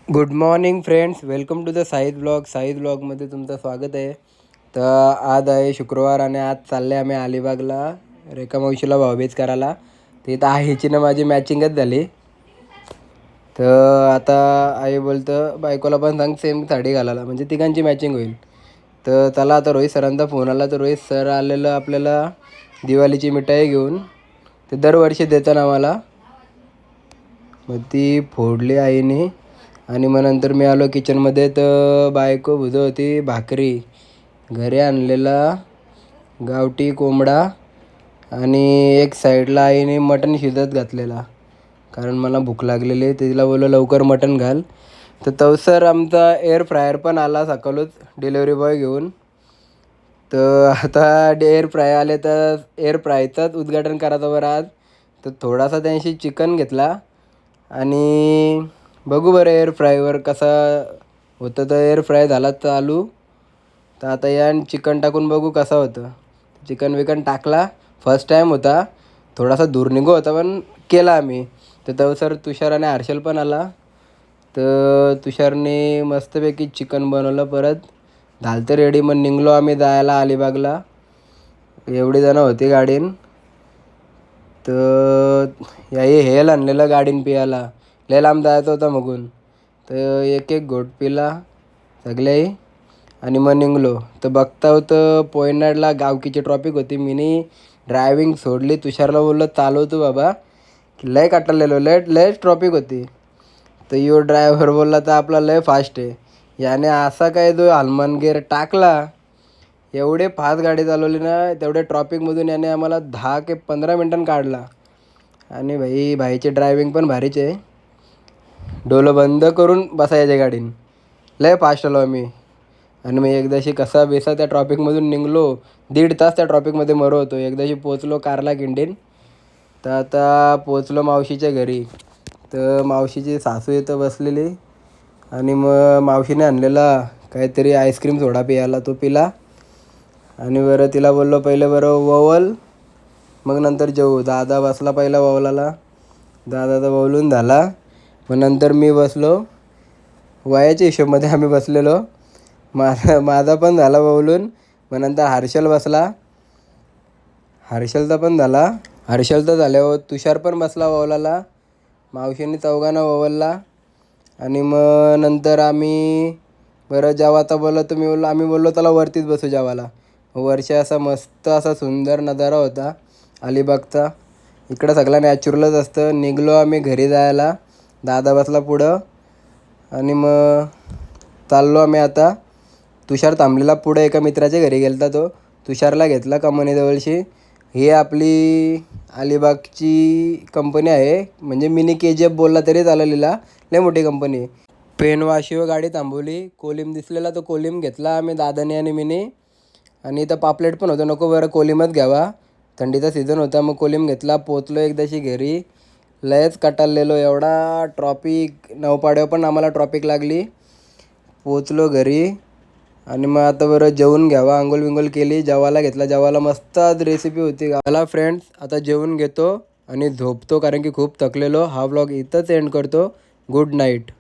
Good morning friends, welcome to the साईद ब्लॉगमध्ये तुमचं स्वागत आहे. तर आज आहे शुक्रवार आणि आज चालले आम्ही अलिबागला रेखा मावशीला भाऊबीज करायला. तिथं आईची ना माझी मॅचिंगच झाली. तर आता आई बोलतं बायकोला पण सांग सेम साडी घालायला, म्हणजे तिघांची मॅचिंग होईल. तर चला आता रोहित सरांचा फोन आला, तर रोहित सर आलेलं आपल्याला दिवाळीची मिठाई घेऊन. ते दरवर्षी देतात आम्हाला. मग ती फोडली आईने आणि मग नंतर मी आलो किचनमध्ये. तर बायको भुजत होती भाकरी, घरी आणलेला गावठी कोंबडा आणि एक साईडला आईने मटण शिजत घातलेला, कारण मला भूक लागलेली. तिला बोललो लवकर मटण घाल. तर तवसर आमचा एअर फ्रायर पण आला सकाळच डिलेवरी बॉय घेऊन. तर आता एअर फ्राय आले तर एअर फ्रायचाच उद्घाटन करायचं बरं आज. तर थोडासा त्यांशी चिकन घेतला आणि बघू बरं एअर फ्रायवर कसा होतं. तर एअर फ्राय झाला चालू. तर आता या चिकन टाकून बघू कसा होतं. चिकन विकन टाकला, फर्स्ट टाईम होता, थोडासा दूर निघू होता पण केला आम्ही. तर तवसर तुषार आणि हर्षल पण आला. तर तुषारने मस्तपैकी चिकन बनवलं. परत झालं तर रेडी. मग निघलो आम्ही जायला अलिबागला. एवढी जणं होती गाडीन. तर याही हेल आणलेलं गाडीन पियाला, लय लांब जायचं होता मगून. तर एक एक घोट पिला सगळ्याही आणि मग निघलो. तर बघता होतं पोयनाडला गावकीची ट्रॉफिक होती. मीनी ड्रायविंग सोडली, तुषारला बोललो चालवतो बाबा, की लय काटलेलो, लयच ट्रॉफिक होती. तर यो ड्रायव्हर बोलला तर आपला लय फास्ट आहे. याने असा काय जो हनुमान गेअर टाकला, एवढे फास्ट गाडी चालवली ना, तेवढ्या ट्रॉफिकमधून याने आम्हाला 10 ते 15 मिनिटांनी काढला. आणि भाईची ड्रायविंग पण भारीच आहे. डोलं बंद करून बसायच्या गाडीन, लय फास्ट आलो आम्ही. आणि मग एकदाशी कसा बेसा त्या ट्रॉफिकमधून निघलो. 1.5 तास त्या ट्रॉफिकमध्ये मरो होतो. एकदाशी पोचलो कारला किंडीन. तर आता पोचलो मावशीच्या घरी. तर मावशीची सासू इथं बसलेली आणि मग मावशीने आणलेला काहीतरी आईस्क्रीम सोडा पियाला, तो पिला. आणि बरं तिला बोललो पहिले बरं ववल, मग नंतर जेवू. दादा बसला पहिला ववलाला, दादाचा ववलून झाला. मग नंतर मी बसलो. वयाच्या हिशोबामध्ये आम्ही बसलेलो. माझा पण झाला ववलून. मग नंतर हर्षल बसला, हर्षलचा पण झाला. हर्षलचा झाल्यावर तुषार पण बसला ववलाला. मावशीने चौघांना ववलला. आणि मग नंतर आम्ही बरं जेवायचा बोललो. तर आम्ही बोललो त्याला वरतीच बसू जेवायला. वरती असा मस्त असा सुंदर नजारा होता अलिबागचा. इकडं सगळं नॅचरलच असतं. निघलो आम्ही घरी जायला. दादा बसला पुढं आणि मग चाललो आम्ही आता. तुषार थांबलेला पुढं, एका मित्राच्या घरी गेलता तो. तुषारला घेतला कंपनीजवळशी. ही आपली अलिबागची कंपनी आहे, म्हणजे मिनी KGF बोलला तरी चाललेला, लय मोठी कंपनी आहे. पेनवाशीवर गाडी थांबवली, कोलिम दिसलेला तो कोलिम घेतला आम्ही दादाने आणि मीने. आणि इथं पापलेट पण होतं, नको बरं कोलिमच घ्यावा, थंडीचा सीझन होता. मग कोलिम घेतला. पोचलो एकदाशी घरी. लयच कटाळलेलो, एवढा ट्रॉफिक. नवपाड्यावर पण आम्हाला ट्रॉफिक लागली. पोचलो घरी आणि मग आता बरं जेवून घ्यावा. आंघोळ विंघोळ केली, जेवायला घेतला. जेवायला मस्त आज रेसिपी होती. मला फ्रेंड्स आता जेवून घेतो आणि झोपतो, कारण की खूप थकलेलो. हा व्लॉग इथंच एंड करतो. Good night.